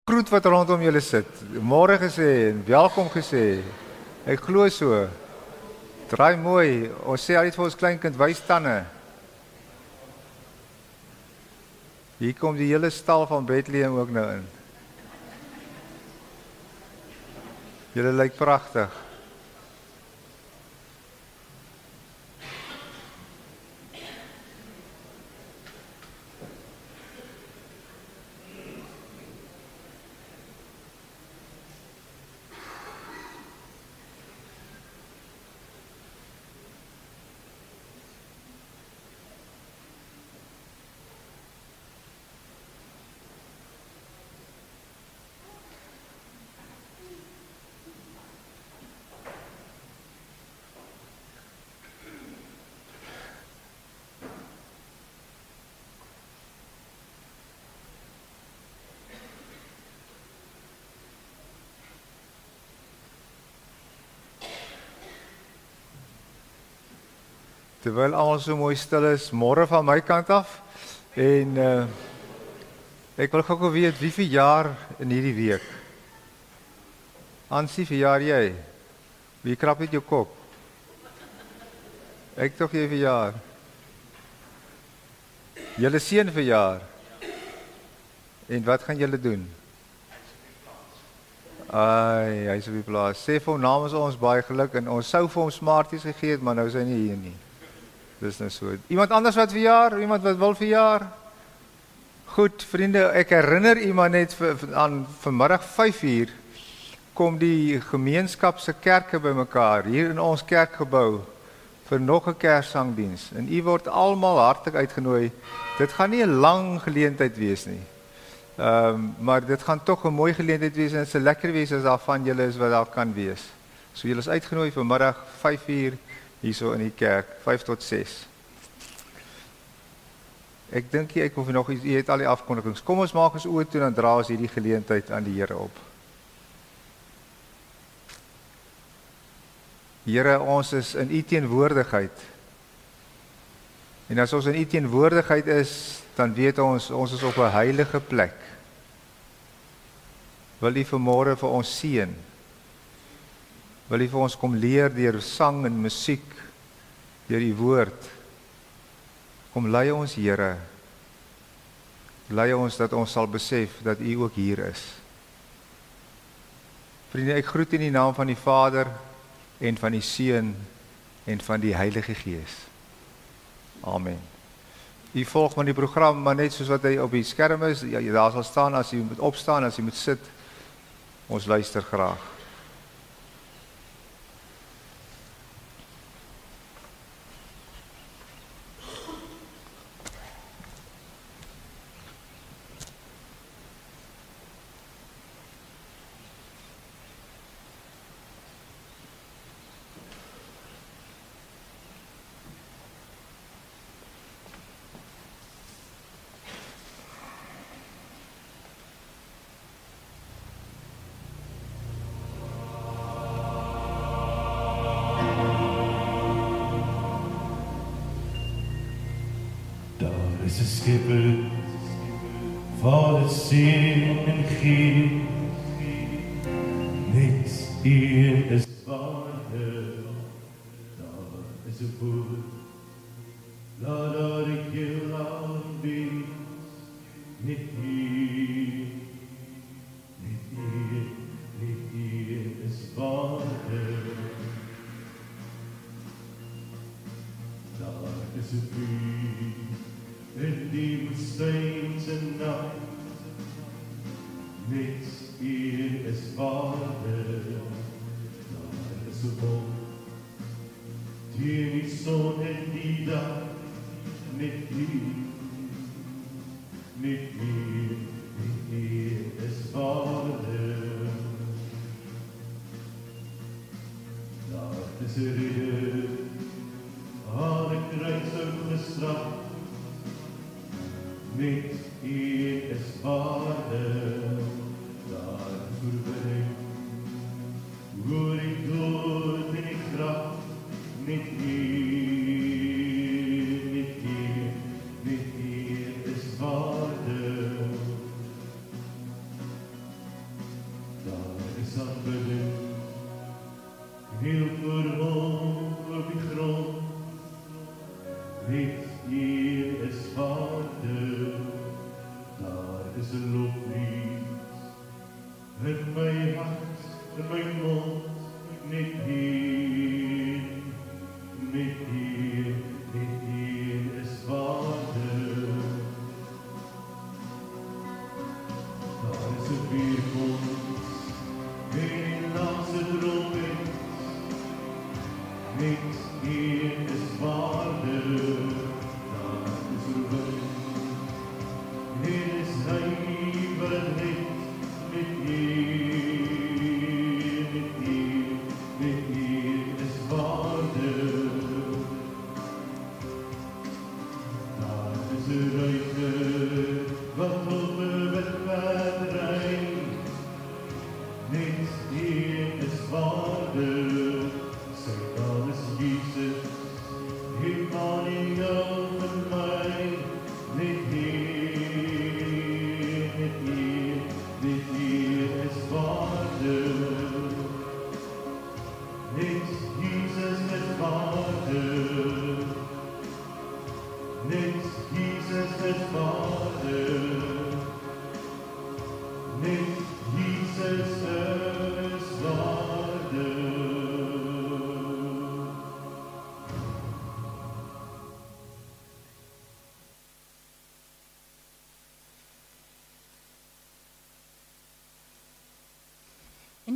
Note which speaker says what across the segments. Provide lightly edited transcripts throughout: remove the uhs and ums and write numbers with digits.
Speaker 1: kroet wat rondom julle sit. Môre gesê en welkom gesê. Ek glo so. Draai mooi. Ons sê altyd vir ons kleinkind, wys tande. Hier kom die hele stal van Bethlehem ook nou in. Julle lyk pragtig. Terwyl almal so mooi stil is, môre van my kant af. En ek wil gou weet wie verjaar in hierdie week. Ansie, verjaar jy? Wie krap met jou kop? Ek tog jy verjaar. Julle seun verjaar. En wat gaan julle doen? Ai, hy is op die plaas. Sê vir hom namens ons baie geluk en ons sou vir hom Smarties gegee het, maar nou is hy nie hier nie. Dis nou so. Iemand anders wat verjaar? Iemand wat wil verjaar? Goed, vriende, ek herinner iemand net aan vanmiddag 5:00 kom die gemeenskap se kerke bymekaar hier in ons kerkgebou vir nog 'n Kerssangdiens. En u word almal hartlik uitgenooi. Dit gaan nie 'n lang geleentheid wees nie. Maar dit gaan tog 'n mooi geleentheid wees en dit sal lekker wees as daar van julle is wat daar kan wees. So julle is uitgenooi vanmiddag 5:00 hierso in die kerk, 5 tot 6. Ek dink ek hoef nog iets, jy het al die afkondigings. Kom ons maak ons oë toe en dra ons hierdie geleentheid aan die Here op. Here, ons is in u teenwoordigheid. En as ons in u teenwoordigheid is, dan weet ons is op 'n heilige plek. Wil u vanmôre vir ons seën? Wil u vir ons kom leer deur sang en musiek, deur u woord? Kom lei ons, Here. Lei ons dat ons sal besef dat u ook hier is. Vriende, ek groet in die naam van die Vader en van die Seun en van die Heilige Gees. Amen. U volg maar die program, maar net soos wat hy op die skerm is, ja, daar sal staan as u moet opstaan, as u moet sit. Ons luister graag.
Speaker 2: Is 'n skipper vol seën en gee, niks hier is waarde, daar is 'n boot, laat daar die keel aan wees, niet hier is waarde, daar is 'n vuur, in die woestynse nag, niks hier is waarde, daar is 'n wolk, teen die son en die dag, niet hier is waarde, daar is 'n ridder, aan 'n kruishout gestraf, niet hier is waarde, daar is oorwinning, oor die dood en die graf, niet hier is waarde,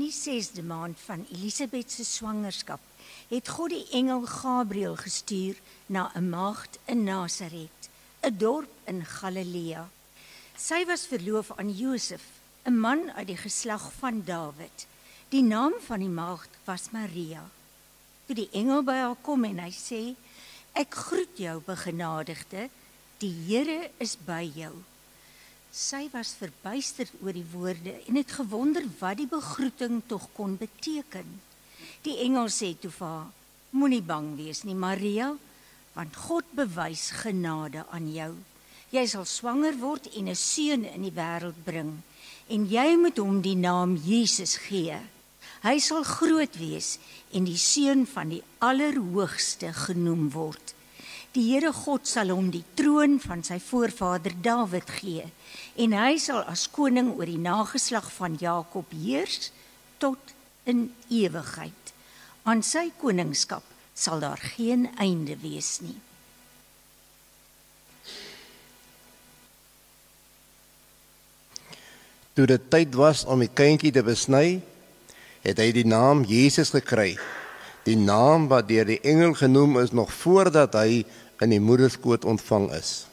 Speaker 3: die 6de maand van Elisabeth se swangerskap het God die engel Gabriël gestuur na 'n maagd in Nasaret, 'n dorp in Galilea. Sy was verloof aan Josef, 'n man uit die geslag van Dawid. Die naam van die maagd was Maria. Toe die engel by haar kom en hy sê, "Ek groet jou, begenadigde, die Here is by jou." Sy was verbuisterd oor die woorde en het gewonder wat die begroeting tog kon beteken. Die engel sê toe vir haar, "Moenie bang wees nie, Maria, want God bewys genade aan jou. Jy sal swanger word en 'n seun in die wêreld bring, en jy moet hom die naam Jesus gee. Hy sal groot wees en die seun van die Allerhoogste genoem word. Die Here God sal hom die troon van sy voorvader Dawid gee, en hy sal as koning oor die nageslag van Jakob heers tot in ewigheid. Aan sy koningskap sal daar geen einde wees nie."
Speaker 4: Toe dit tyd was om die kindjie te besny, het hy die naam Jesus gekry, die naam wat deur die engel genoem is nog voordat hy in die moederskoot ontvang is.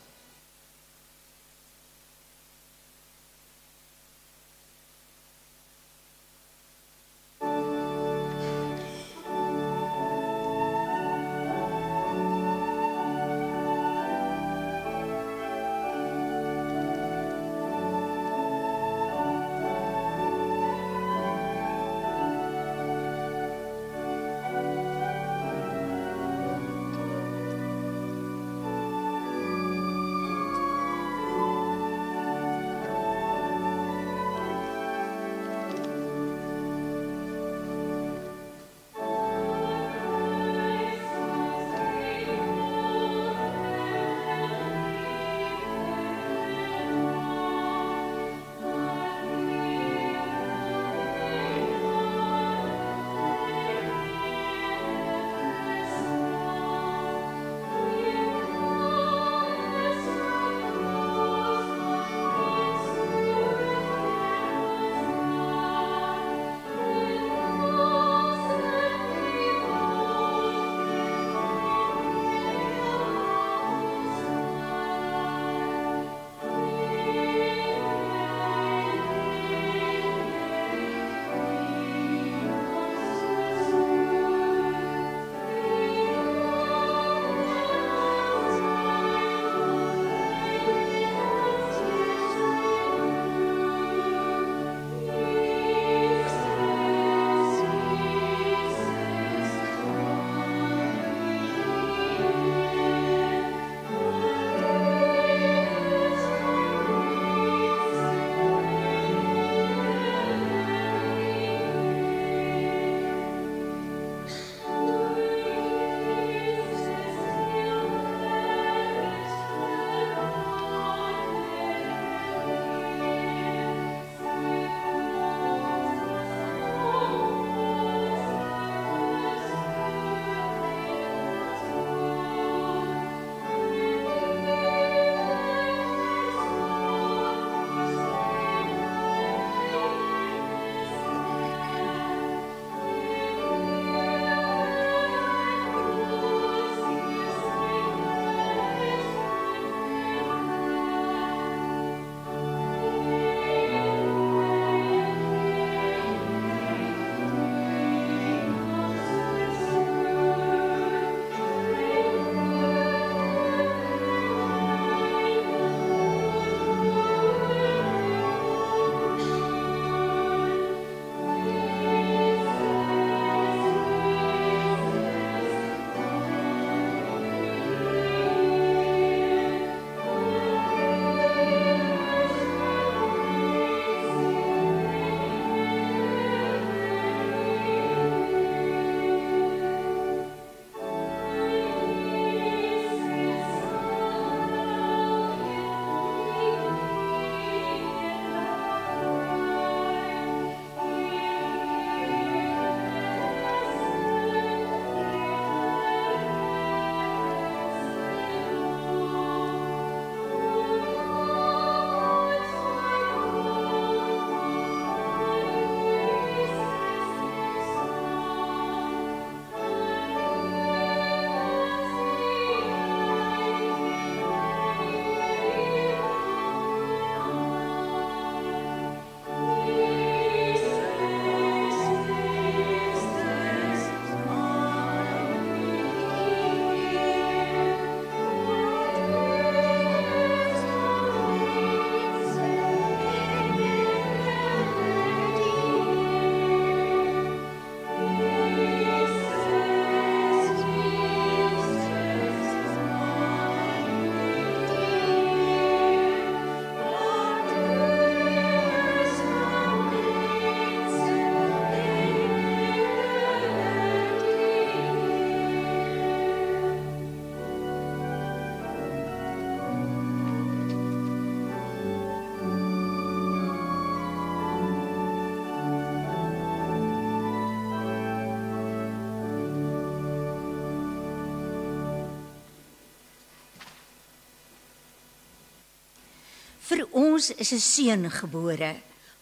Speaker 3: Vir ons is 'n seun gebore,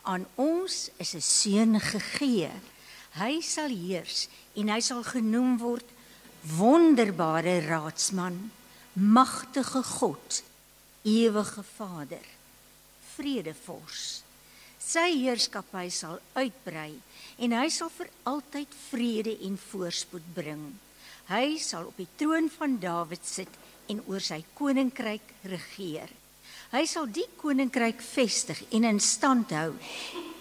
Speaker 3: aan ons is 'n seun gegee. Hy sal heers en hy sal genoem word Wonderbare Raadsman, Magtige God, Ewige Vader, Vredevors. Sy heerskappy sal uitbrei en hy sal vir altyd vrede en voorspoed bring. Hy sal op die troon van Dawid sit en oor sy koninkryk regeer. Hy sal die koninkryk vestig en in stand hou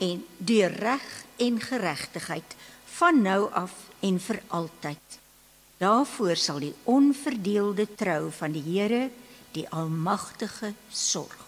Speaker 3: en deur reg en geregtigheid van nou af en vir altyd. Daarvoor sal die onverdeelde trou van die Here, die Almagtige, sorg.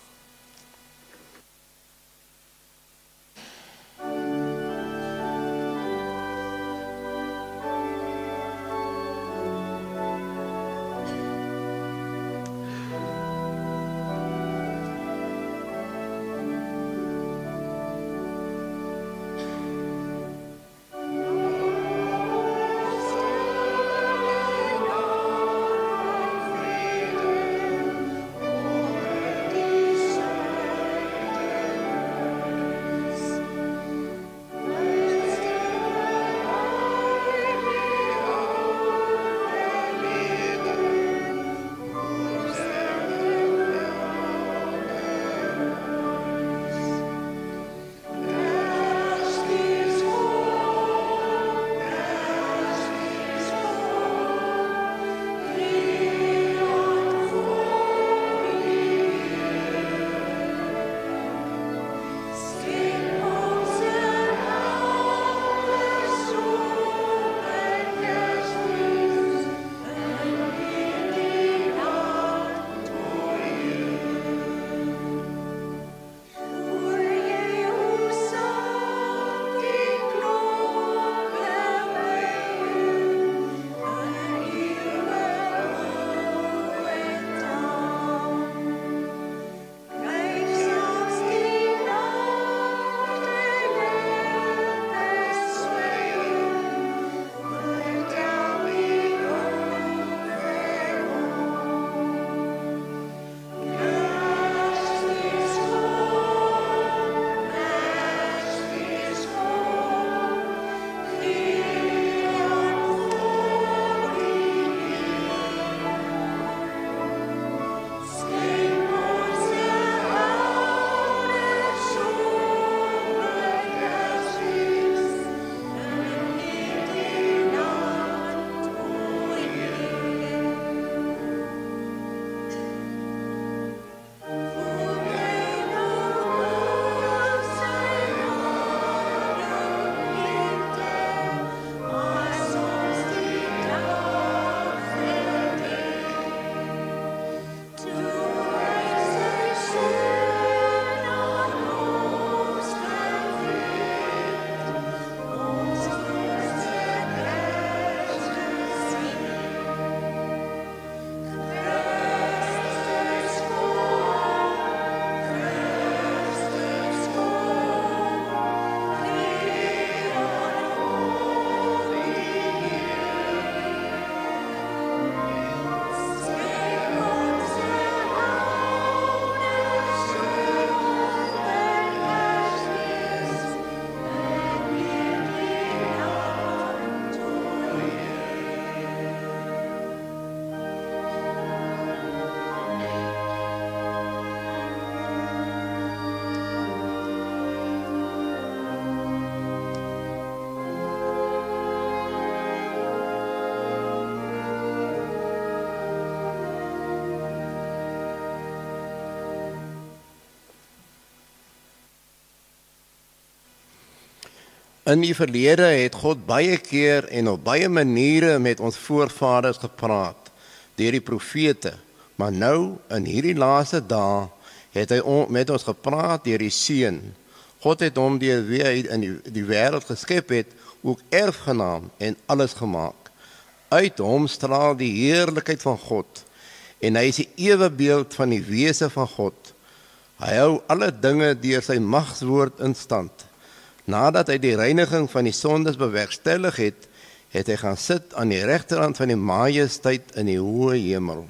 Speaker 4: In die verlede het God baie keer en op baie maniere met ons voorvaders gepraat, deur die profete. Maar nou, in hierdie laaste dae, het hy met ons gepraat deur die Seun. God het hom deur wie hy in die wêreld geskep het, ook erfgenaam en alles gemaak. Uit hom straal die heerlikheid van God, en hy is die ewebeeld van die wese van God. Hy hou alle dinge deur sy magswoord in stand. Nadat hy die reiniging van die sondes bewerkstellig het, het hy gaan sit aan die regterhand van die majesteit in die hoë hemel.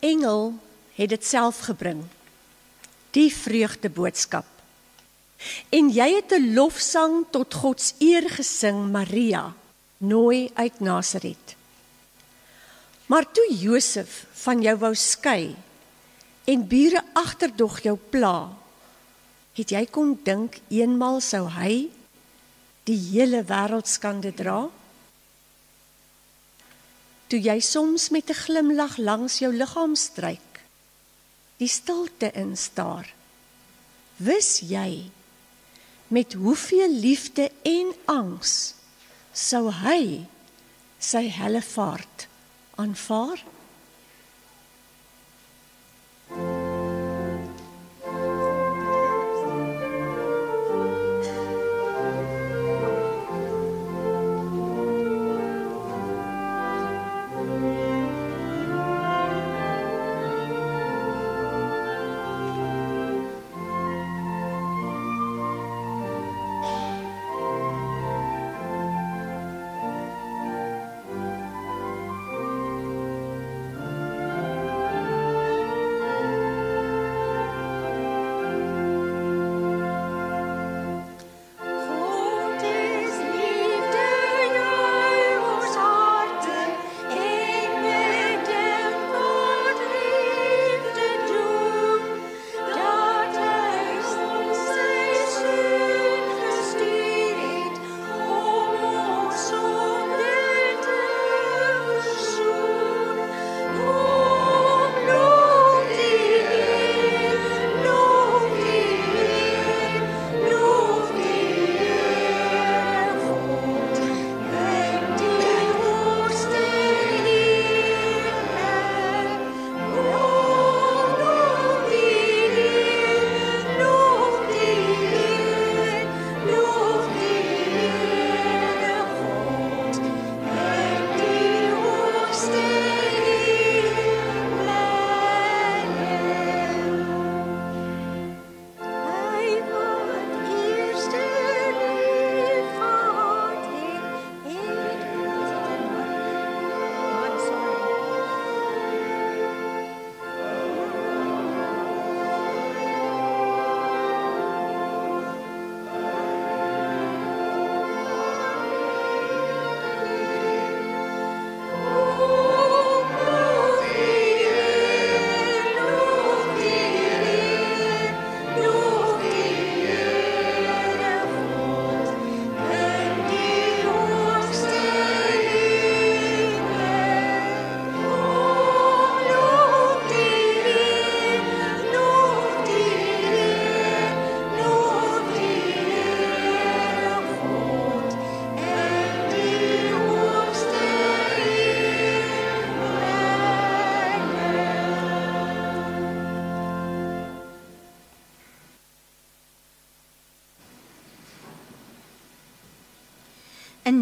Speaker 5: engel het dit self gebring, die vreugdeboodskap. En jy het 'n lofsang tot Gods eer gesing, Maria, nooi uit Nasaret. Maar toe Josef van jou wou skei en bure agterdog jou pla, het jy kon dink eenmal sou hy die hele wêreldskande dra? Toe jy soms met 'n glimlag langs jou liggaam stryk, die stilte instaar, wis jy met hoeveel liefde en angs sou hy sy hellevaart aanvaar?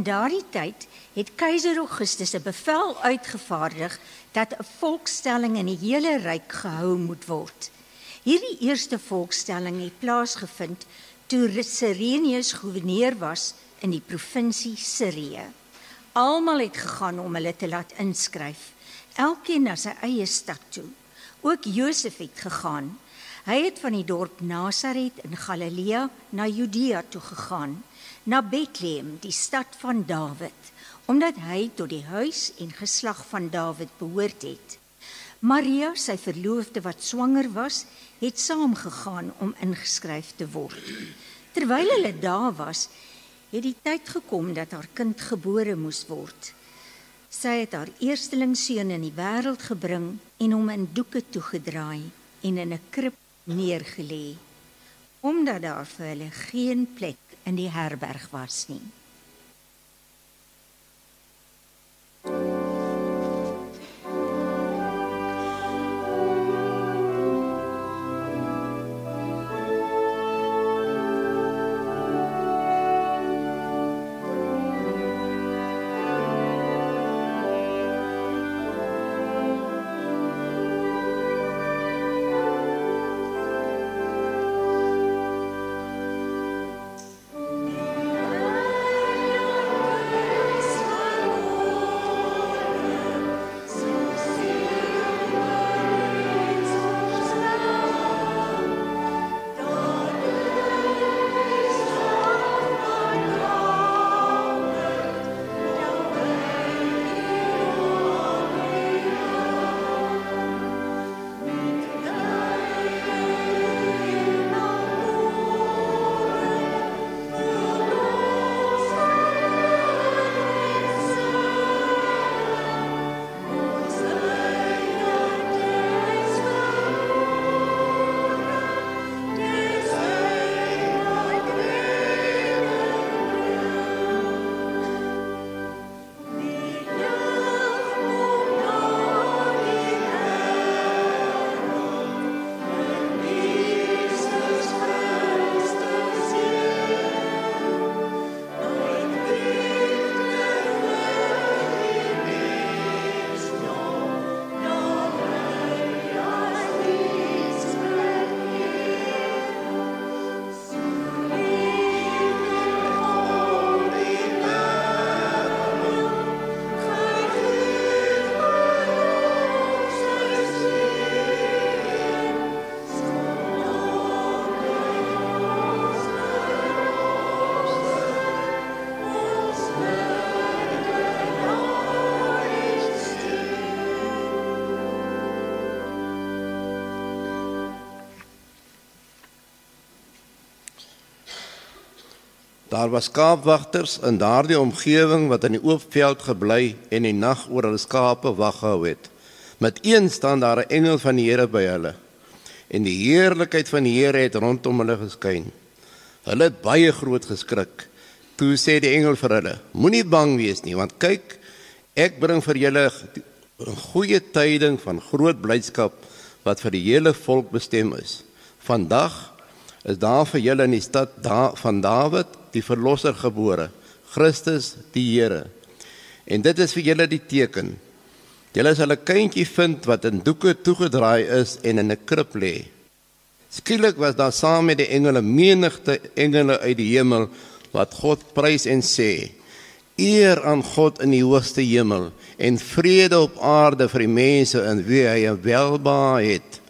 Speaker 3: In daardie tyd het keiser Augustus 'n bevel uitgevaardig dat 'n volkstelling in die hele ryk gehou moet word. Hierdie eerste volkstelling het plaasgevind toe Cyrenius gouverneur was in die provinsie Sirië. Almal het gegaan om hulle te laat inskryf, elkeen na sy eie stad toe. Ook Josef het gegaan. Hy het van die dorp Nasaret in Galilea na Judea toe gegaan, na Bethlehem, die stad van Dawid, omdat hy tot die huis en geslag van Dawid behoort het. Maria, sy verloofde wat swanger was, het saamgegaan om ingeskryf te word. Terwyl hulle daar was, het die tyd gekom dat haar kind gebore moes word. Sy het haar eerstelingseun in die wêreld gebring en hom in doeke toegedraai en in 'n krib neergelê, omdat daar vir hulle geen plek in die herberg was nie.
Speaker 4: Daar was skaapwagters in daardie omgewing wat in die oop veld gebly en die nag oor hulle skape wag gehou het. Met een staan daar 'n engel van die Here by hulle. En die heerlikheid van die Here het rondom hulle geskyn. Hulle het baie groot geskrik. Toe sê die engel vir hulle: "Moenie bang wees nie, want kyk, ek bring vir julle 'n goeie tyding van groot blydskap wat vir die hele volk bestem is. Vandag is daar vir julle in die stad van Dawid die verlosser gebore, Christus die Here. En dit is vir julle die teken. Julle sal 'n kindjie vind wat in doeke toegedraai is en in 'n krib lê." Skielik was daar saam met die engele menigte engele uit die hemel wat God prys en sê: "Eer aan God in die hoogste hemel en vrede op aarde vir die mense in wie hy 'n welbehae het."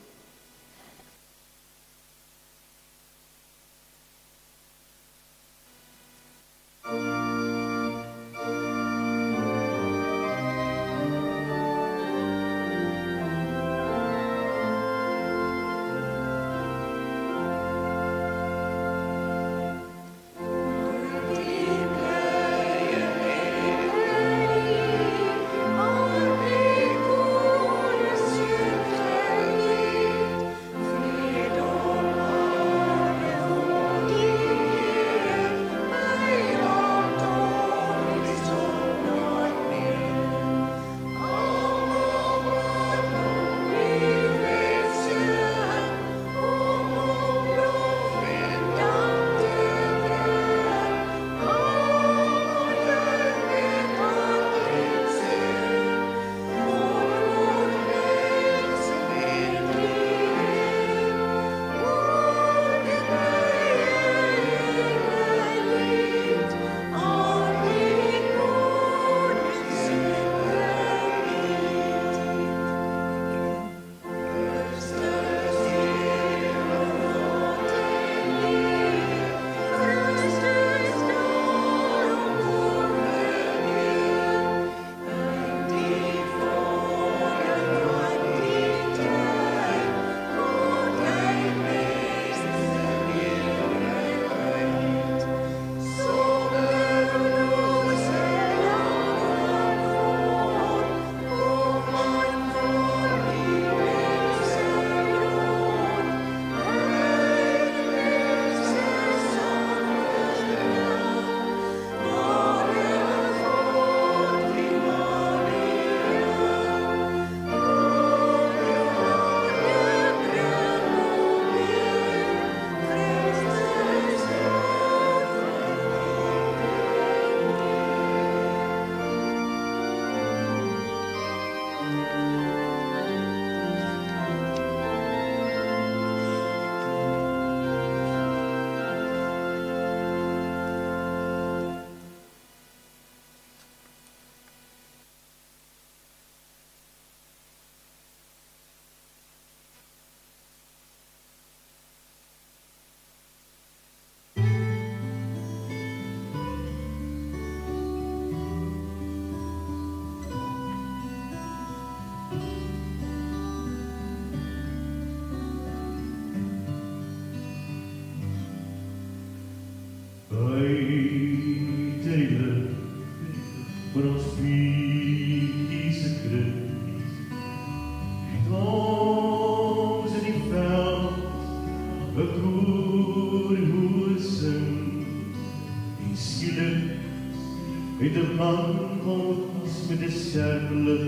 Speaker 2: Het 'n man ons met 'n sterflik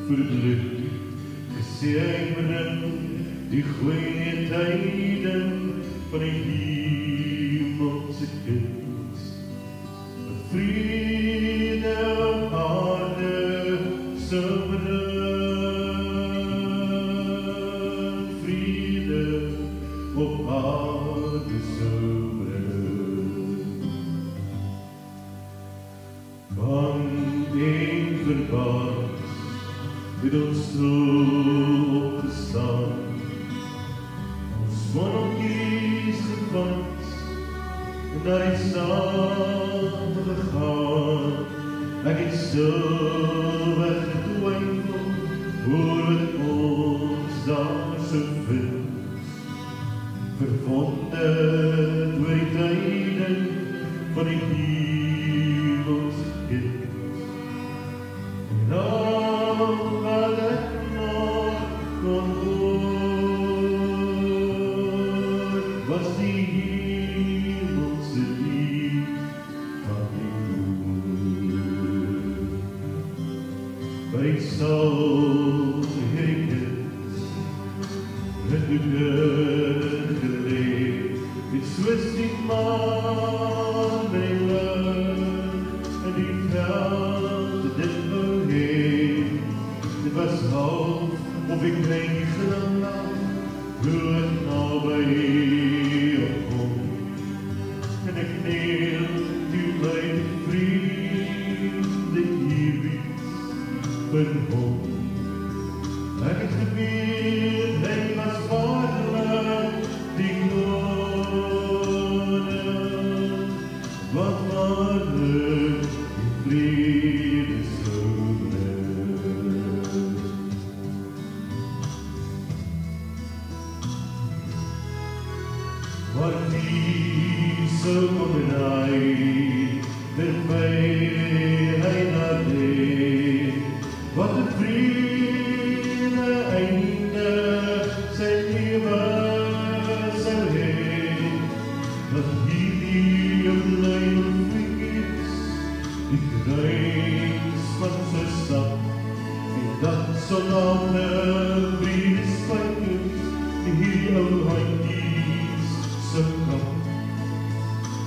Speaker 2: verdruk, gesê hy bring die goeie tyding van die hemelse kind. Vrede op aarde sal bring, vrede op aarde sal het ons so opgestaan, ons monarchies gevat, en daar is saam gegaan. Ek het so weggetwijfel, hoe het ons daar so vind, verwonderd oor die tyding van die hemelskind. En al wat ek nog kon hoor, was die hemelse lied van die Heer. By Saul gekend, het u geleef, het soos die maan by lucht, en die veld dit wou heen. Dit was half of ek klein glimlach, hoe ek naby opkom. En ek neel toe my vriende hier wees vir hom. Ek het geweet, hy was waarlik die koning, wat waarlik die vrede sou bring. Maar wie sou kom en hy, terwyl hy na deed, wat 'n vrede einde sy lewe sou hê, dat hierdie lyn is, die kruis van sy stap, en dat solange vriendespuiters die ou handjies sou kap,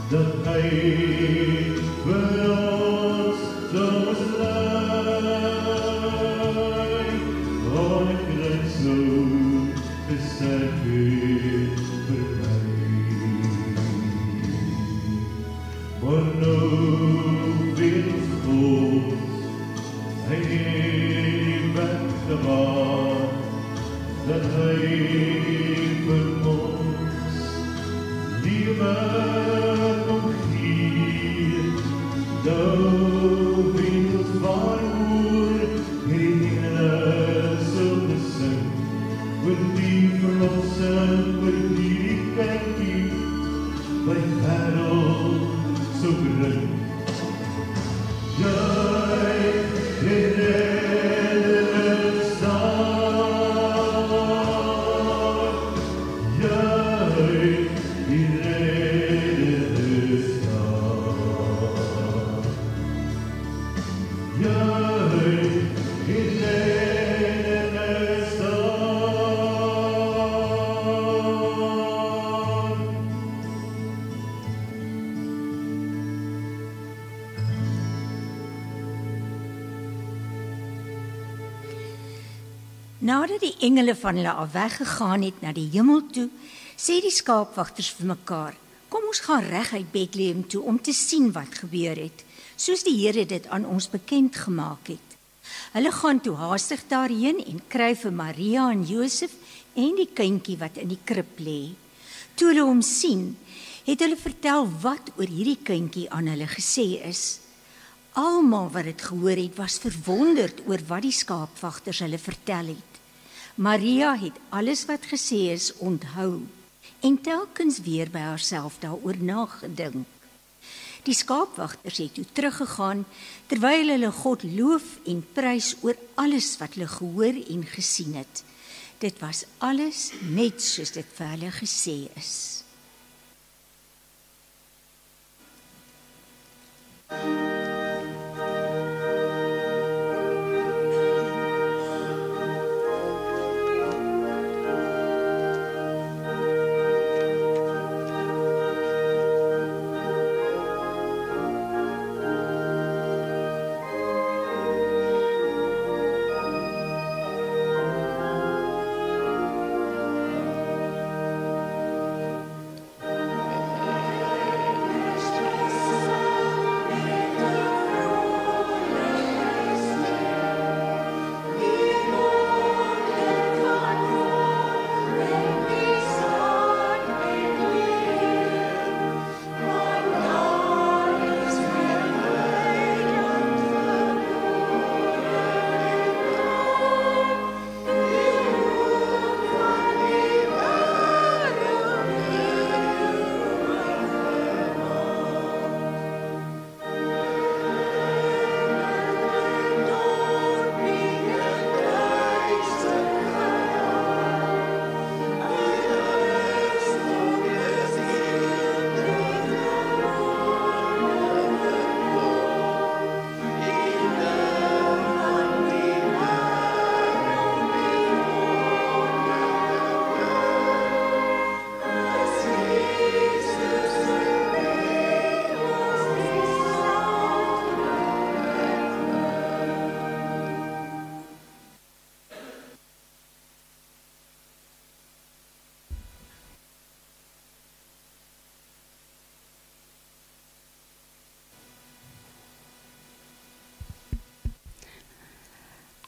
Speaker 2: dat hy vir ons soms lei, waar ek reeds nou gesterk het vir my. Maar nou weet ons God, hy het weggewaar, dat hy vir ons lewe kom gee. Nou weet ons waaroor die engele sal besing, oor die verlossing, oor die kykie, by wêreld so bring. Jy het redder staan, jy het redder staan, jy het redder staan.
Speaker 3: Nadat die engele van hulle af weggegaan het na die hemel toe, sê die skaapwagters vir mekaar: "Kom ons gaan reguit Bethlehem toe om te sien wat gebeur het, soos die Here dit aan ons bekend gemaak het." Hulle gaan toe haastig daarheen en kry vir Maria en Josef en die kindjie wat in die krib lê. Toe hulle hom sien, het hulle vertel wat oor hierdie kindjie aan hulle gesê is. Almal wat dit gehoor het, was verwonderd oor wat die skaapwagters hulle vertel het. Maria het alles wat gesê is onthou en telkens weer by haarself daaroor nagedink. Die skaapwagters het toe teruggegaan terwyl hulle God loof en prys oor alles wat hulle gehoor en gesien het. Dit was alles net soos dit vir hulle gesê is.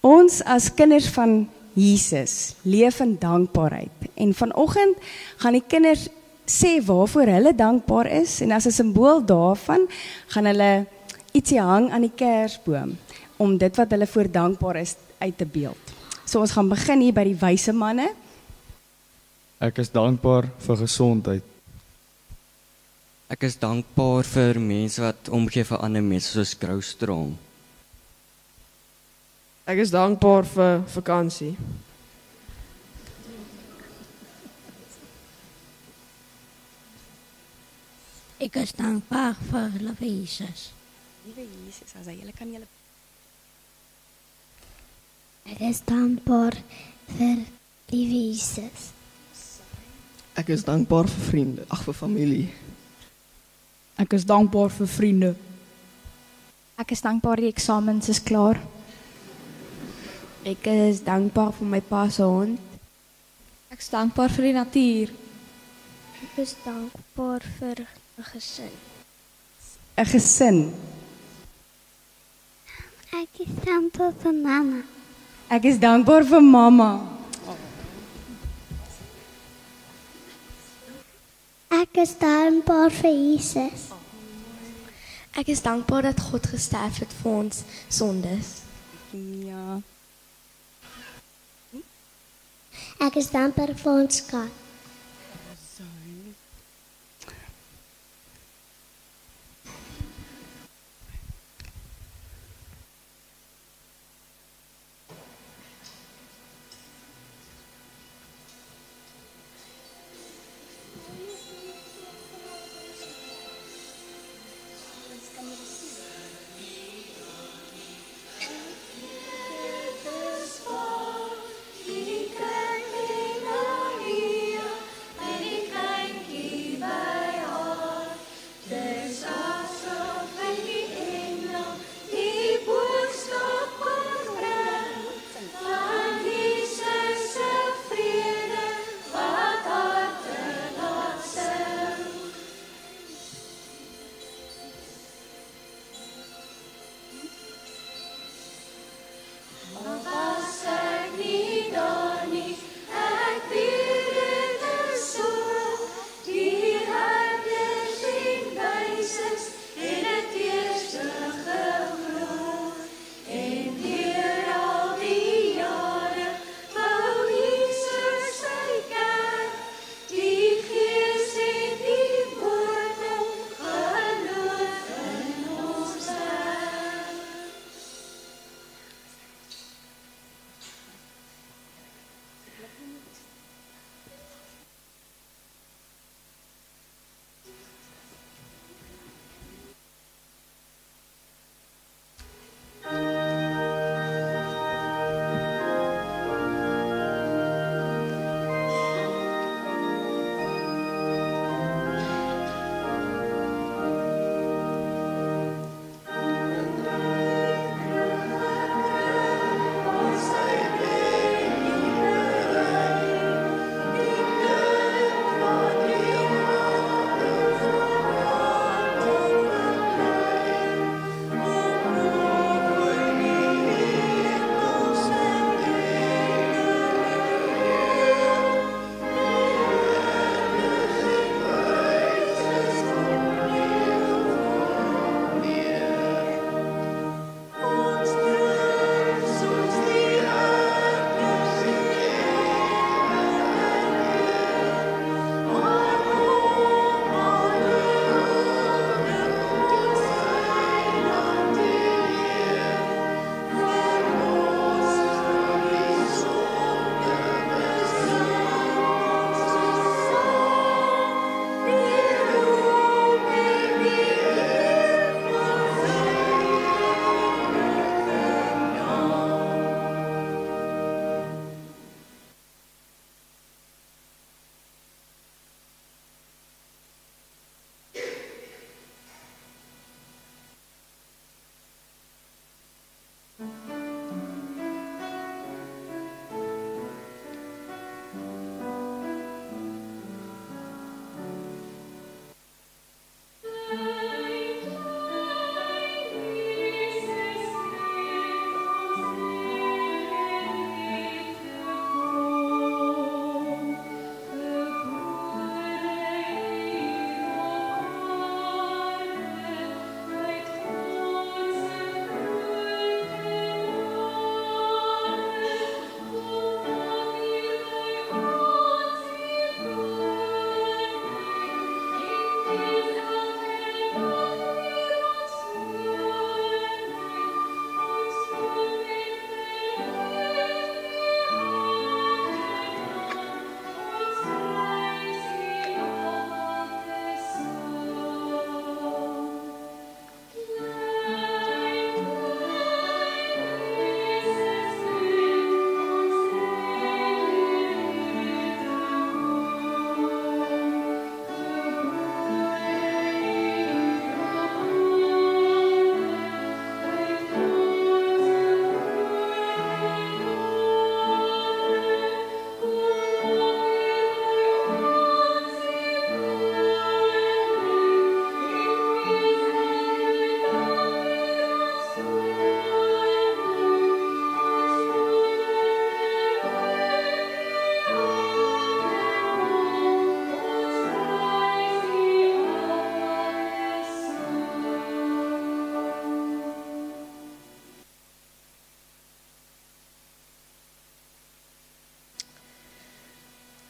Speaker 6: Ons as kinders van Jesus leef in dankbaarheid. En vanoggend gaan die kinders sê waarvoor hulle dankbaar is en as 'n simbool daarvan gaan hulle ietsie hang aan die kersboom om dit wat hulle voor dankbaar is uit te beeld. So ons gaan begin hier by die wyse manne.
Speaker 7: Ek is dankbaar vir gesondheid.
Speaker 8: Ek is dankbaar vir mense wat omgee vir ander mense soos Growstrong.
Speaker 9: Ek is dankbaar vir vakansie.
Speaker 10: Ek is dankbaar vir Liewe Jesus.
Speaker 6: Liewe Jesus, as julle kan julle
Speaker 10: Ek is dankbaar vir Liewe Jesus.
Speaker 9: Ek is dankbaar vir vriende, vir familie.
Speaker 11: Ek is dankbaar vir vriende.
Speaker 12: Ek is dankbaar die eksamens is klaar.
Speaker 13: Ek is dankbaar vir my pa se hond.
Speaker 12: Ek is dankbaar vir die natuur.
Speaker 10: Ek is dankbaar vir 'n gesin.
Speaker 6: 'n gesin.
Speaker 10: Ek is dankbaar vir mamma.
Speaker 6: Ek is dankbaar vir mamma.
Speaker 10: Ek is dankbaar vir Jesus.
Speaker 14: Ek is dankbaar dat God gesterf het vir ons sondes.
Speaker 6: Ja.
Speaker 10: Ek is dankbaar vir ons kat.
Speaker 2: Maria.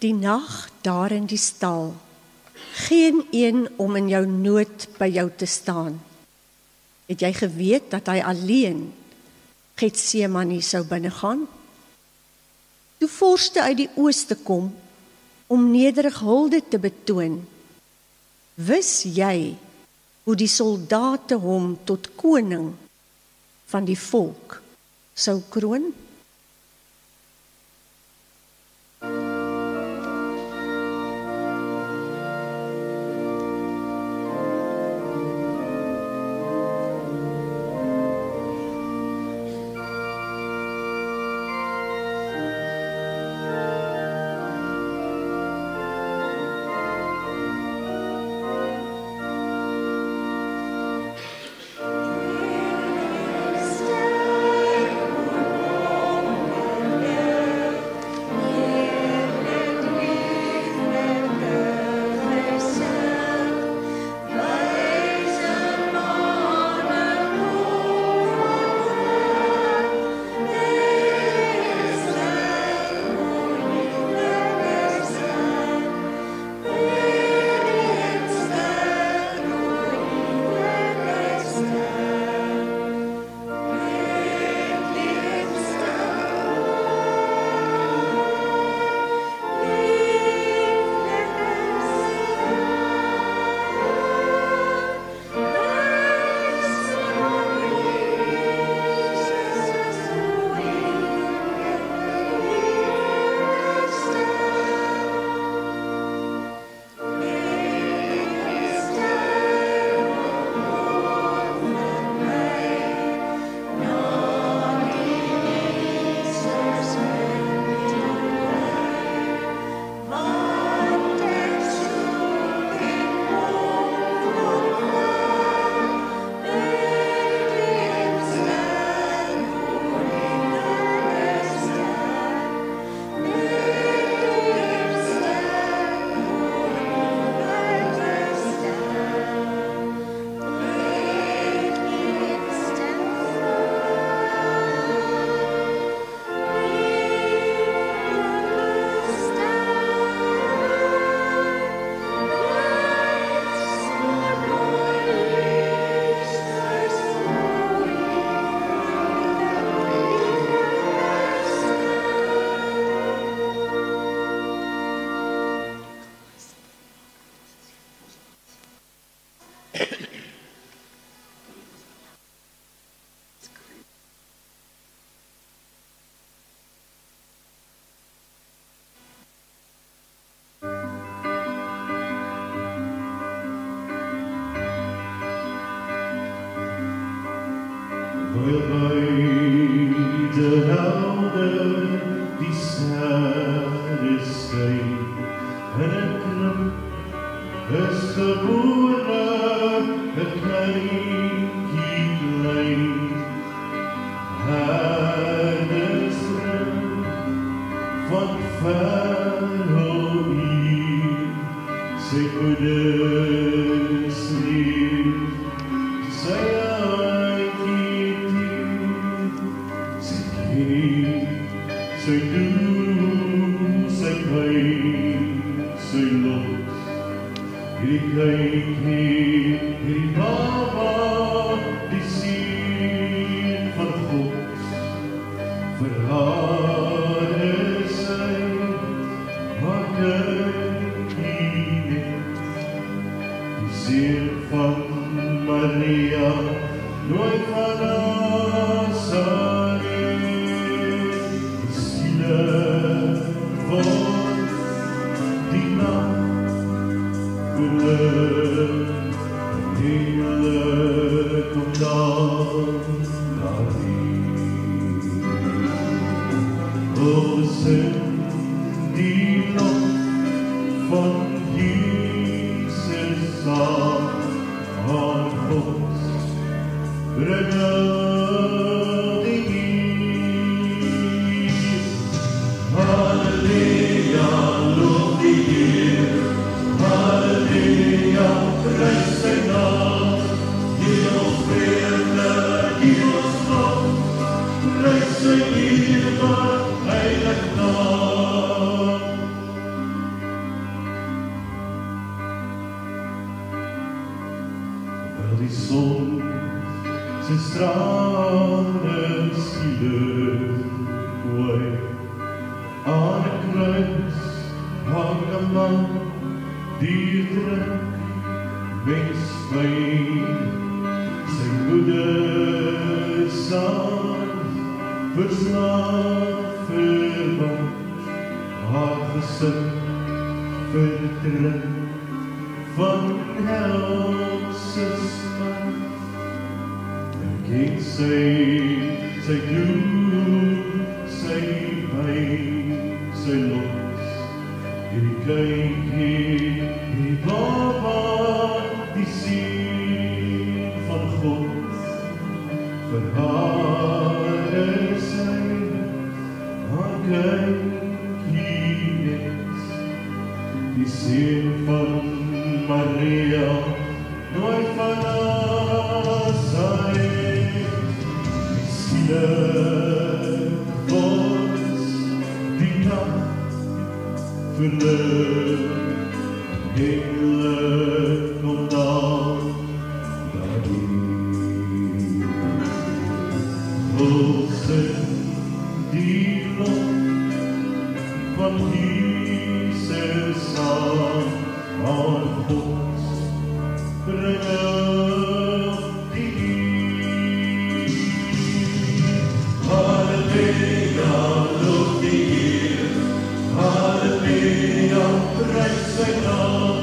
Speaker 5: Die nag daar in die stal, geen een om in jou nood by jou te staan. Het jy geweet dat hy alleen Getsemane sou binnegaan? Toe vorste uit die ooste kom, om nederig hulde te betoon, wis jy hoe die soldate hom tot koning van die volk sou kroon?
Speaker 2: zon, sy strale skielik ooi. Aan 'n kruis hang 'n man, die druk menspyn. Sy moeder saam verslaaf verwant, haar gesit verdruk van helse span. Ken sy gloed, sy pyn, sy los, hierdie kindjie, die baba, die siel van God, vir haar is hy, haar kindjie is, die seun van Maria, nooit van Nazareth, die siele ons die nacht verlig, engele kom dan daarheen. Ons in die lof van Jesus aan God bring die Halleluja, loof die Heer, Halleluja, prys sy naam,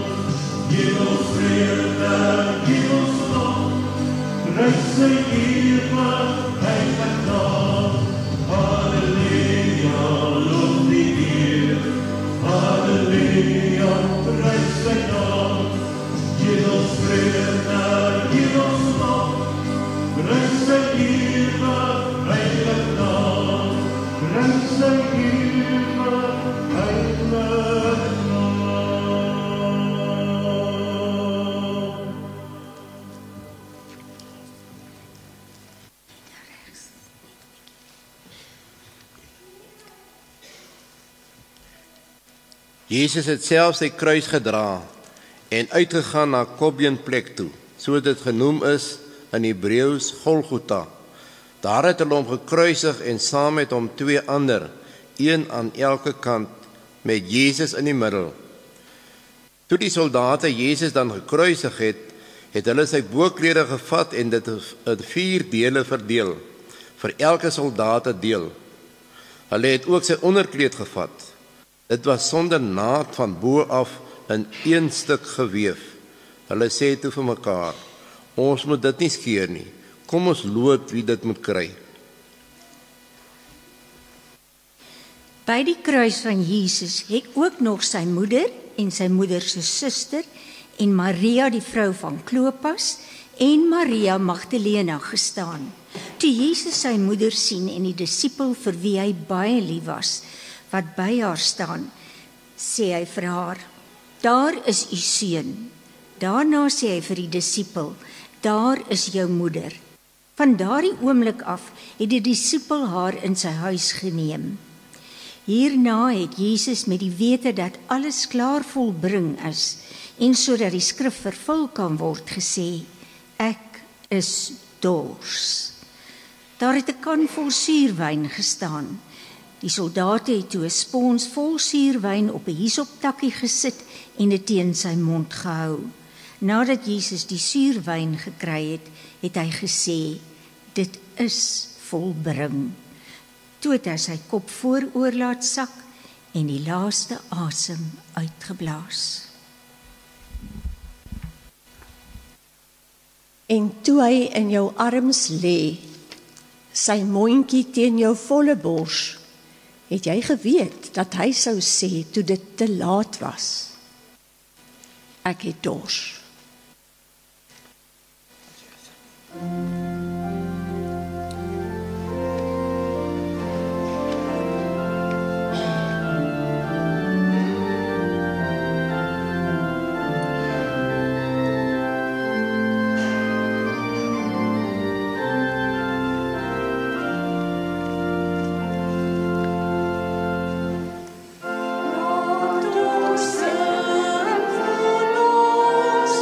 Speaker 2: gee ons vrede, gee ons lof, prys sy ewig heilige naam. Halleluja, loof die Heer, Halleluja, prys sy naam, gee ons vrede, gee ons lof, prys sy ewig heilige naam, prys sy ewig heilige naam.
Speaker 4: Jesus het self sy kruis gedra en uitgegaan na Kobbeenplek toe, so dit genoem is in Hebreëus Golgotha. Daar het hulle hom gekruisig en saam met hom 2 ander, een aan elke kant, met Jesus in die middel. Toe die soldate Jesus dan gekruisig het, het hulle sy boklede gevat en dit in 4 dele verdeel, vir elke soldaat 'n deel. Hulle het ook sy onderkleed gevat. Dit was sonder naad van bo af in 1 stuk geweef. Hulle sê toe vir mekaar, ons moet dit nie skeer nie. Kom ons loot wie dit moet kry.
Speaker 3: By die kruis van Jesus het ook nog sy moeder en sy moeder se suster en Maria die vrou van Klopas en Maria Magdalena gestaan. Toe Jesus sy moeder sien en die disipel vir wie hy baie lief was, wat by haar staan, sê hy vir haar, daar is u seun. Daarna sê hy vir die disipel, daar is jou moeder. Van daardie oomblik af het die disipel haar in sy huis geneem. Hierna het Jesus met die wete dat alles klaar volbring is en sodat die skrif vervul kan word gesê, ek is dors. Daar het 'n kan vol suurwyn gestaan. Die soldate het toe 'n spons vol suurwyn op 'n hisoptakkie gesit en dit teen sy mond gehou. Nadat Jesus die suurwyn gekry het, het hy gesê, dit is volbring. Toe het hy sy kop vooroor laat sak en die laaste asem uitgeblaas.
Speaker 5: En toe hy in jou arms lê, sy mondjie teen jou volle bors, het jy geweet dat hy sou sê toe dit te laat was, ek het dors.
Speaker 2: Laat ons sing, verlos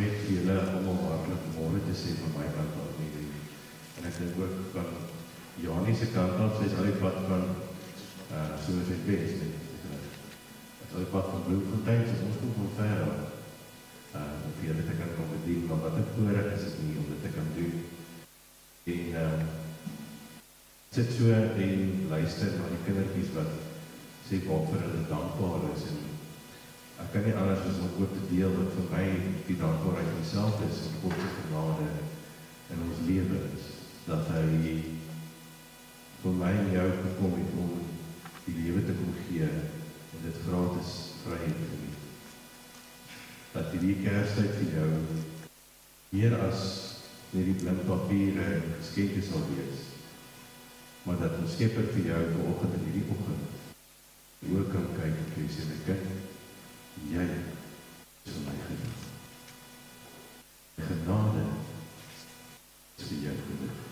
Speaker 2: net vir julle almal hartlik môre te sê van my kant af nie. En ek dink ook van Janie se kant af, sy is al die pad van soos sy bes net. Sy is al die pad van Bloemfontein, so ons kom van ver af. Om vir julle te kan kom bedien, maar wat 'n voorreg is dit nie om dit te kan doen. En sit so en luister na die kindertjies wat sê waarvoor hulle dankbaar is. En ek kan nie anders as om ook te deel wat vir my die dankbaarheid myself is en God se genade in ons lewe is. Dat hy vir my en jou gekom het om die lewe te kom gee en dit gratis vry te geniet. Dat die Kerstyd vir jou meer as net die blink papiere en geskenke sal wees, maar dat ons Skepper vir jou vanoggend in hierdie oggend ook kan kyk en sê, my kind, jy is vir my genoeg. Die genade is vir jou genoeg.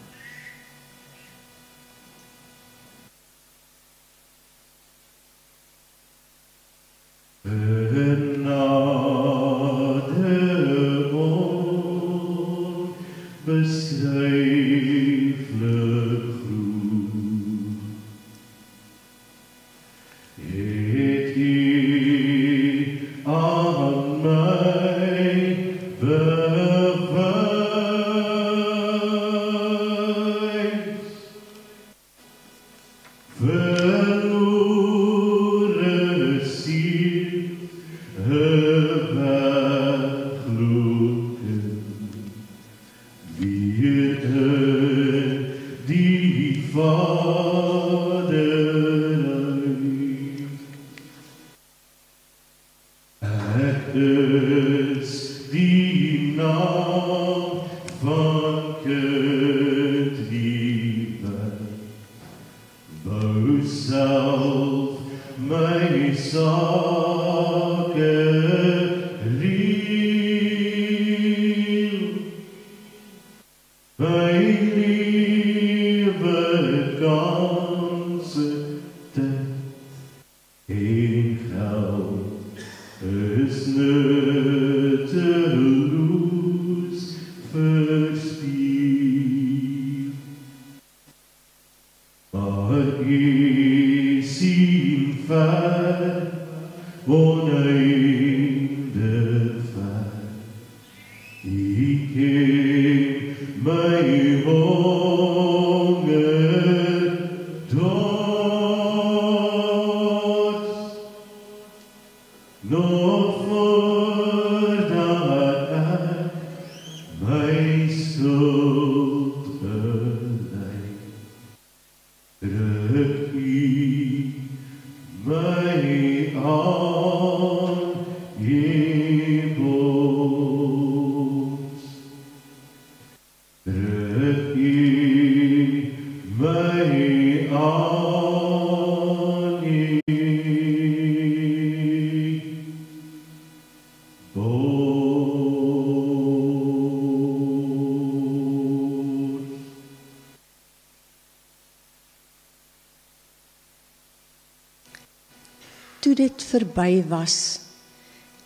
Speaker 5: Toe dit verby was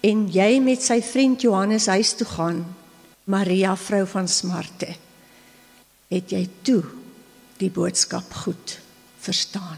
Speaker 5: en jy met sy vriend Johannes huis toe gaan, Maria vrou van smarte, het jy toe die boodskap goed verstaan.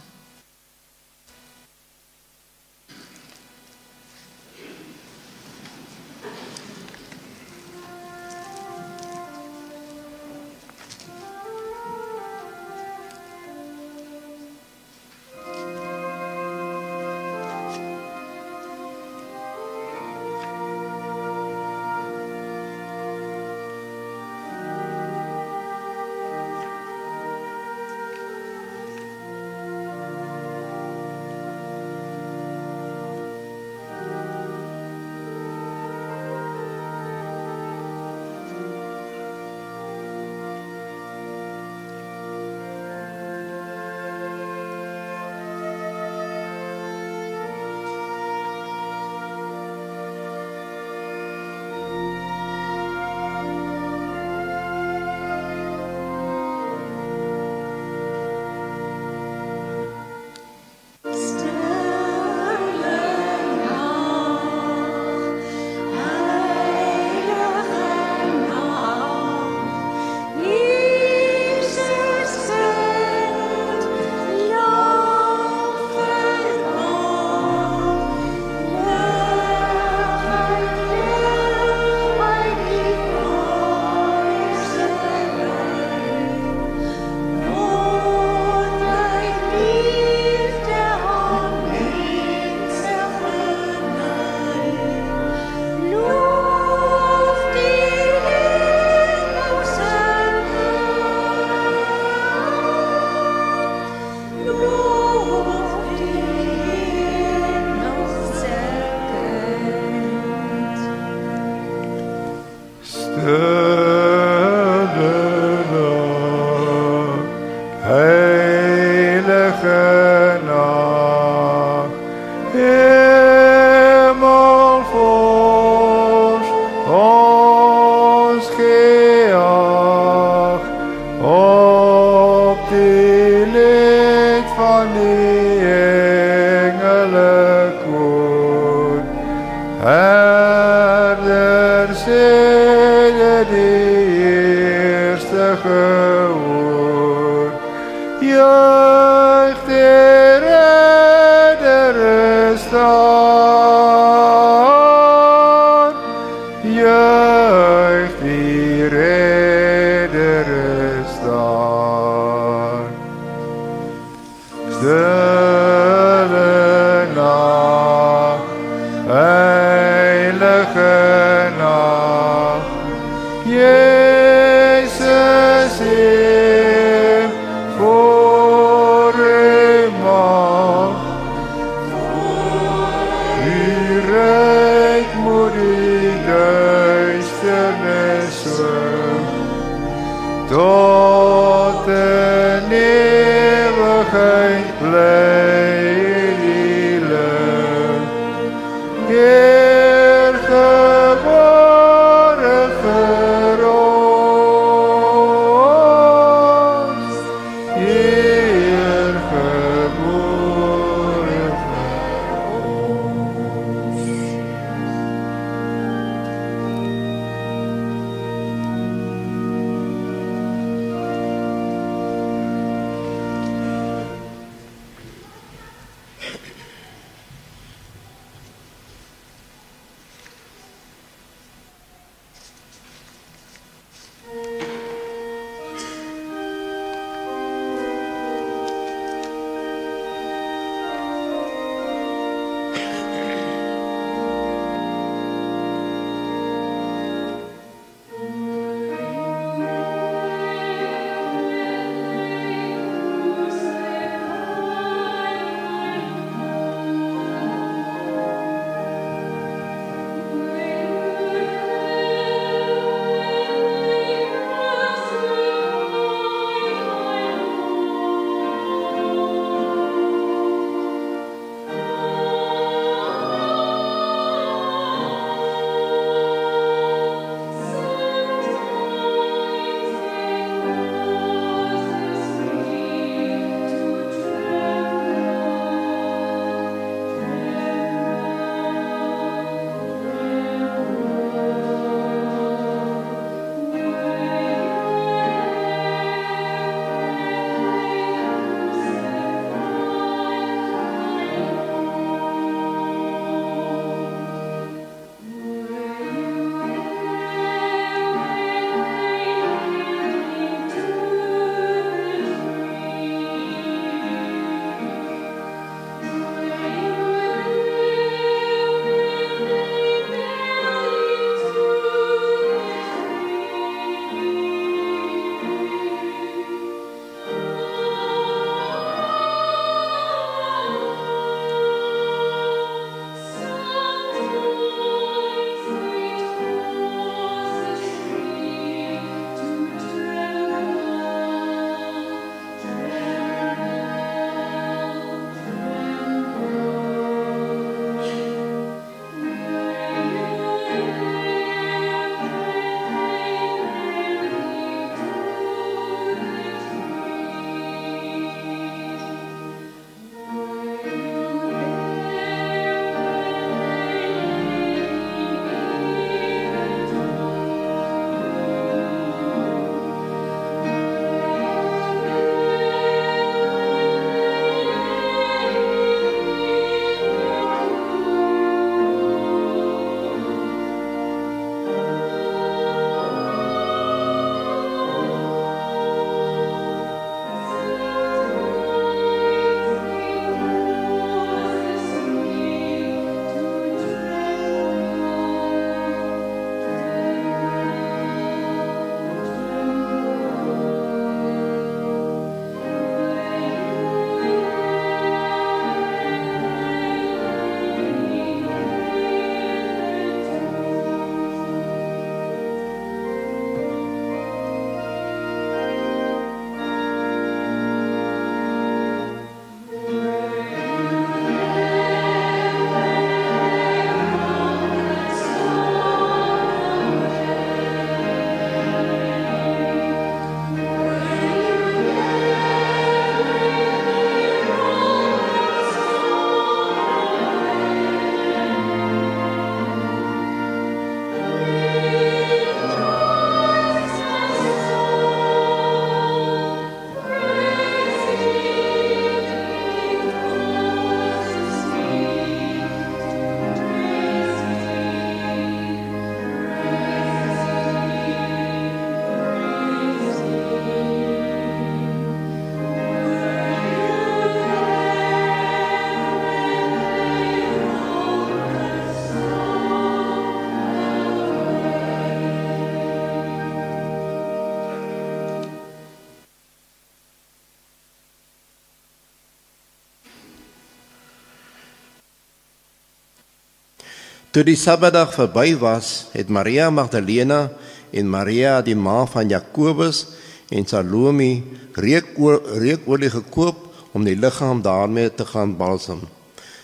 Speaker 4: Toe die Sabbatdag verby was, het Maria Magdalena en Maria die ma van Jakobus en Salome reukolie gekoop om die liggaam daarmee te gaan balsam.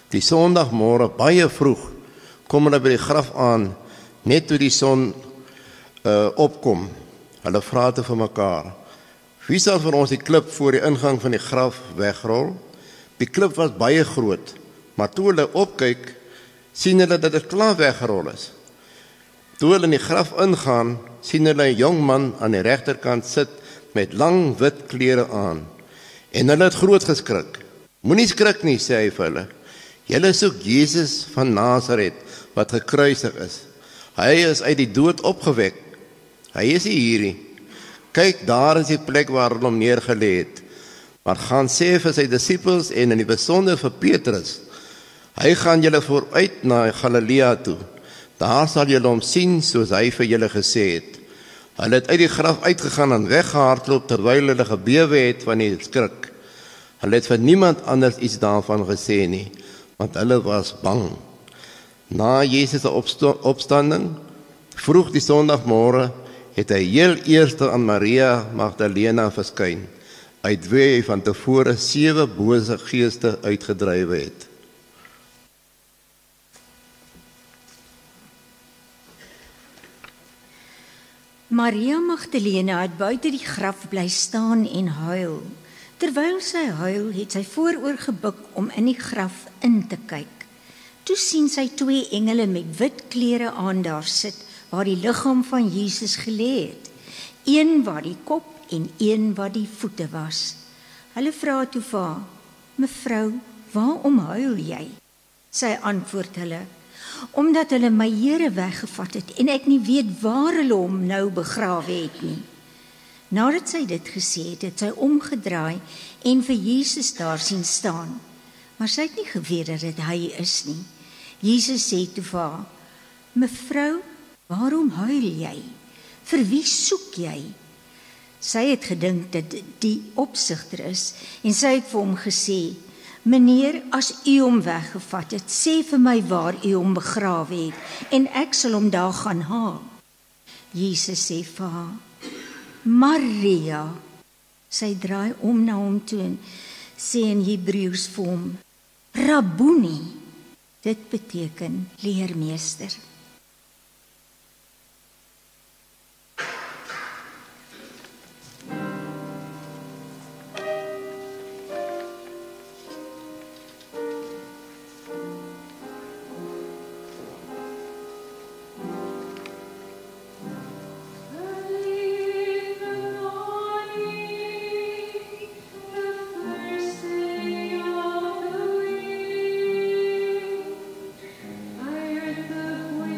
Speaker 4: Die Sondagmôre baie vroeg kom hulle by die graf aan, net toe die son opkom. Hulle vra te vir mekaar: wie sal vir ons die klip voor die ingang van die graf wegrol? Die klip was baie groot, maar toe hulle opkyk, sien hulle dat dit klaar weggerol is. Toe hulle in die graf ingaan, sien hulle 'n jong man aan die regterkant sit met lang wit klere aan. En hulle het groot geskrik. Moenie skrik nie, sê hy vir hulle. Julle soek Jesus van Nasaret wat gekruisig is. Hy is uit die dood opgewek. Hy is nie hier nie. Kyk, daar is die plek waar hulle hom neergelê het. Maar gaan sê vir sy disippels en in die besonder vir Petrus, hy gaan julle vooruit na Galilea toe. Daar sal julle hom sien soos hy vir julle gesê het. Hulle het uit die graf uitgegaan en weggehardloop terwyl hulle gebewe het van die skrik. Hulle het vir niemand anders iets daarvan gesê nie, want hulle was bang. Na Jesus se opstanding, vroeg die Sondagmôre, het hy heel eers aan Maria Magdalena verskyn, uit wie hy van tevore 7 bose geeste uitgedrywe het.
Speaker 3: Maria Magdalena het buite die graf bly staan en huil. Terwyl sy huil, het sy vooroor gebuk om in die graf in te kyk. Toe sien sy 2 engele met wit klere aan daar sit, waar die liggaam van Jesus gelê het. Een waar die kop en een waar die voete was. Hulle vra toe vir haar: "Mevrou, waarom huil jy?" Sy antwoord hulle: "Omdat hulle my Here weggevat het en ek nie weet waar hulle hom nou begrawe het nie." Nadat sy dit gesê het, het sy omgedraai en vir Jesus daar sien staan. Maar sy het nie geweet dat dit hy is nie. Jesus sê toe vir haar: "Mevrou, waarom huil jy? Vir wie soek jy?" Sy het gedink dat dit die opsigter is en sy het vir hom gesê: "Meneer, as u hom weggevat het, sê vir my waar u hom begrawe het en ek sal hom daar gaan haal." Jesus sê vir haar: "Maria." Sy draai om na hom toe en sê in Hebreëus vir hom: "Rabboni." Dit beteken leermeester.
Speaker 2: I heard the voice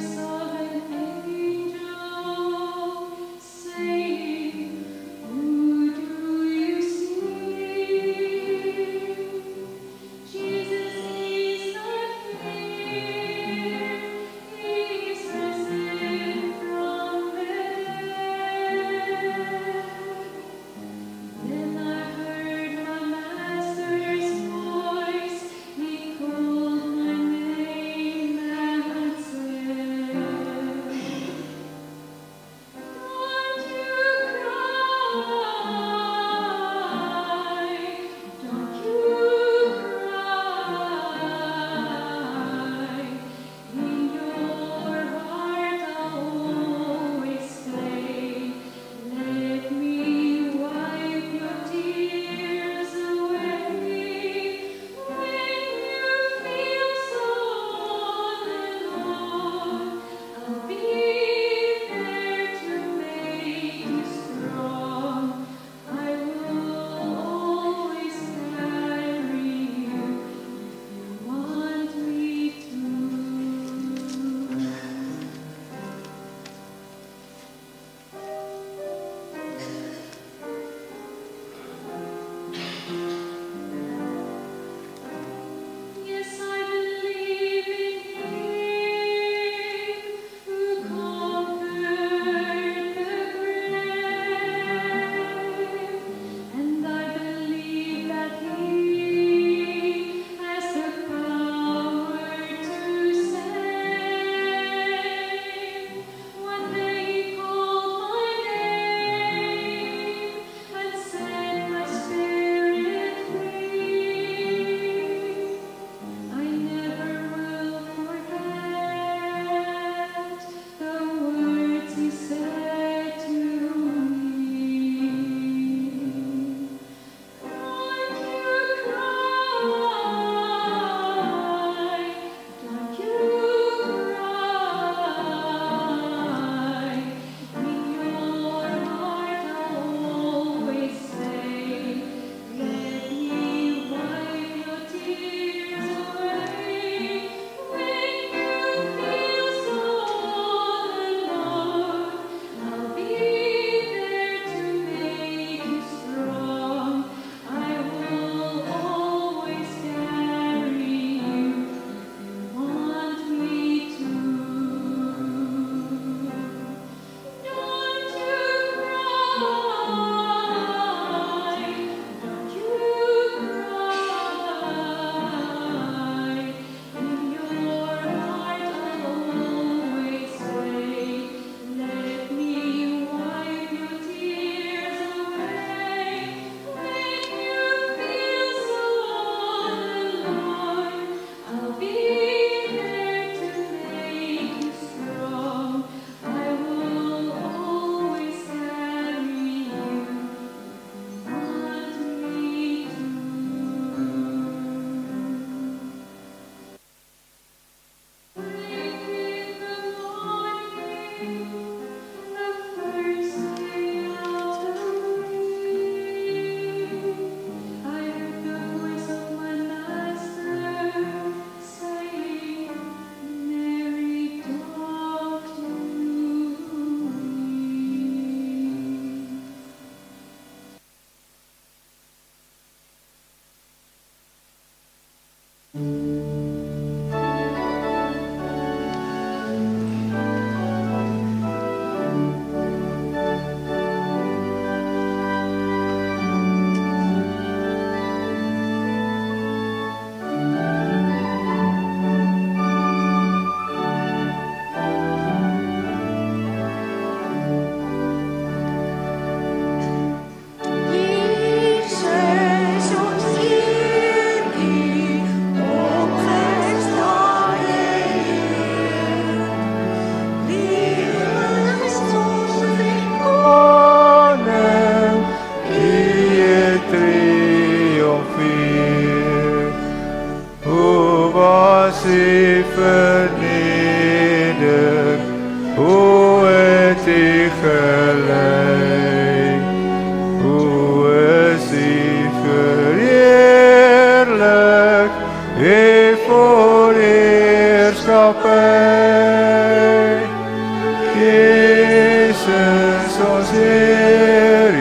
Speaker 1: ons Heer,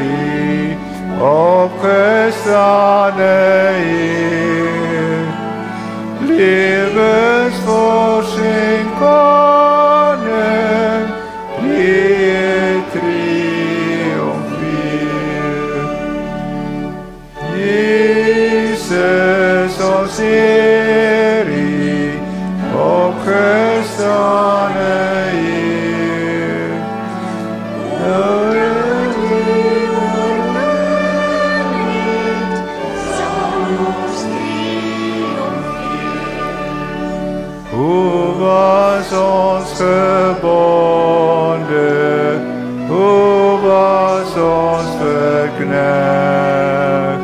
Speaker 1: opgestane Heer, lewensvoorsien koning, wie triomfeer. Jesus ons Heer, opgestane Heer, hoe was ons gebonde, hoe was ons verkneg,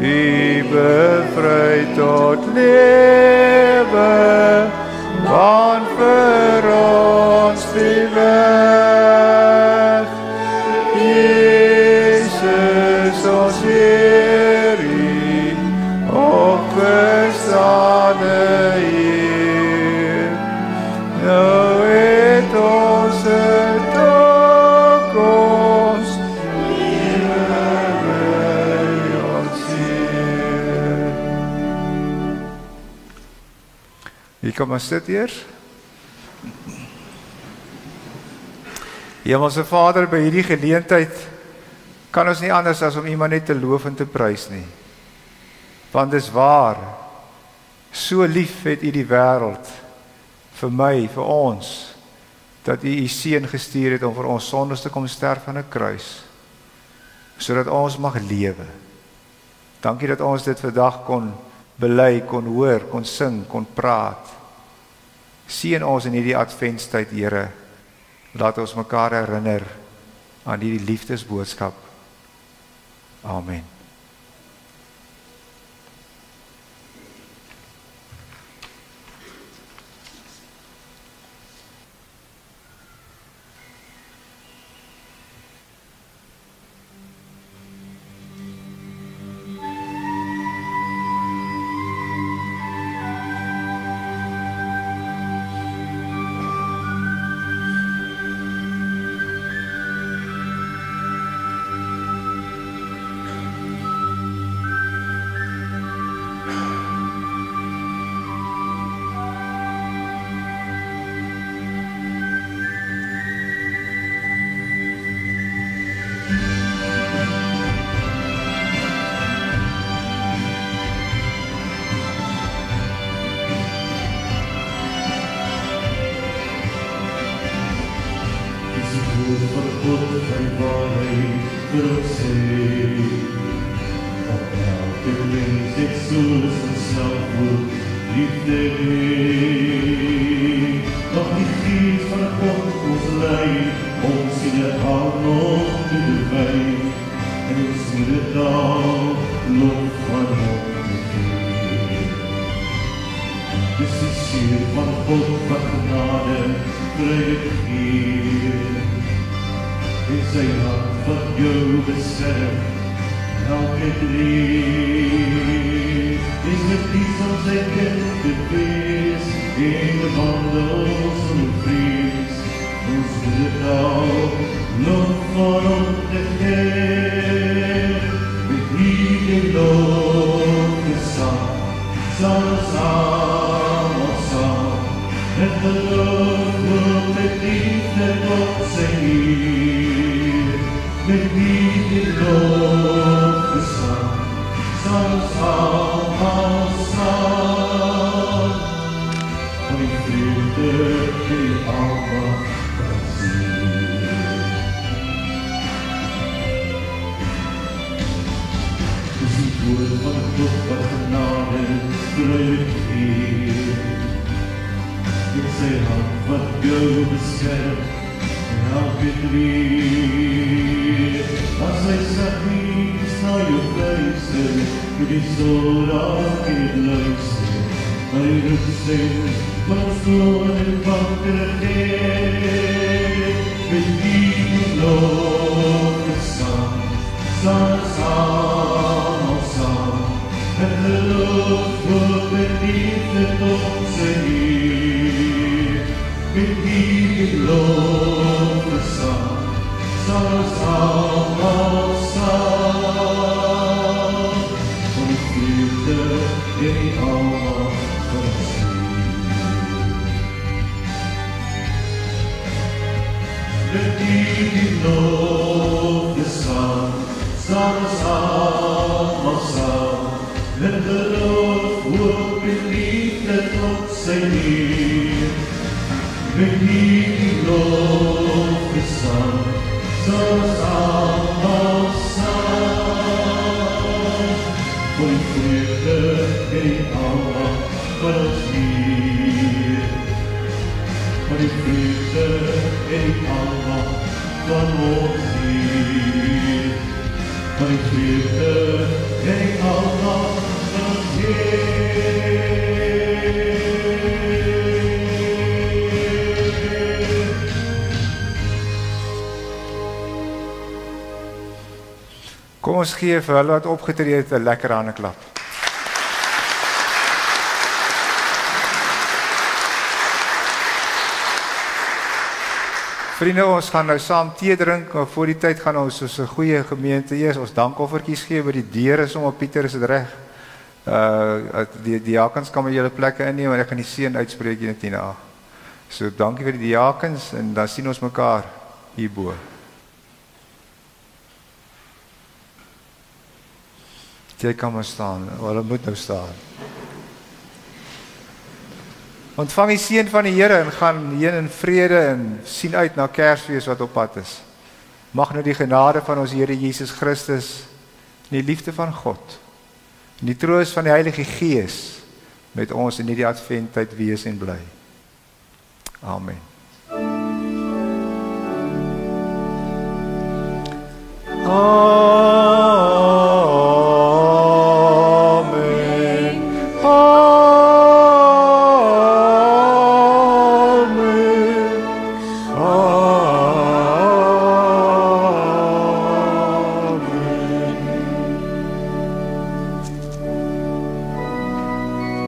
Speaker 1: U bevry tot lewe, want vir ons die weg. Jesus ons Heer, opgestane Heer, nou het ons 'n toekoms, lewe by ons Heer. Hier kom ons sit eers. Hemelse Vader, by hierdie geleentheid kan ons nie anders as om iemand net te loof en te prys nie. Want dis waar, so lief het U die wêreld, vir my, vir ons, dat U U seun gestuur het om vir ons sondes te kom sterf aan 'n kruis, sodat ons mag lewe. Dankie dat ons dit vandag kon bely, kon hoor, kon sing, kon praat. Seën ons in hierdie adventstyd, Here. Laat ons mekaar herinner aan hierdie liefdesboodskap. Amen.
Speaker 2: Met wie geloof is aan, sal ons almal saam, van die vreugde in die almal van ons met die lofgesang, staan ons almal saam, in geloof, hoop en liefde tot sy Heer. Met die lofgesang, staan ons almal saam, voor die vreugde en die almal van ons Heer. Voor die vreugde en die almal van ons Heer. Voor die vreugde en die almal van ons Heer.
Speaker 1: Kom ons gee vir hulle wat opgetree het 'n lekker hande klap. Vriende, ons gaan nou saam tee drink, maar voor die tyd gaan ons soos 'n goeie gemeente eers ons dankoffertjies gee by die deure sommer. Pieter, is dit reg? Die diakens kan met julle plekke inneem en ek gaan die seën uitspreek hier in Tina. So dankie vir die diakens en dan sien ons mekaar hierbo. Jy kan maar staan, hulle moet nou staan. Ontvang die seën van die Here en gaan heen in vrede en sien uit na Kersfees wat op pad is. Mag nou die genade van ons Here Jesus Christus, en die liefde van God, en die troos van die Heilige Gees met ons in hierdie adventtyd wees en bly. Amen. Amen.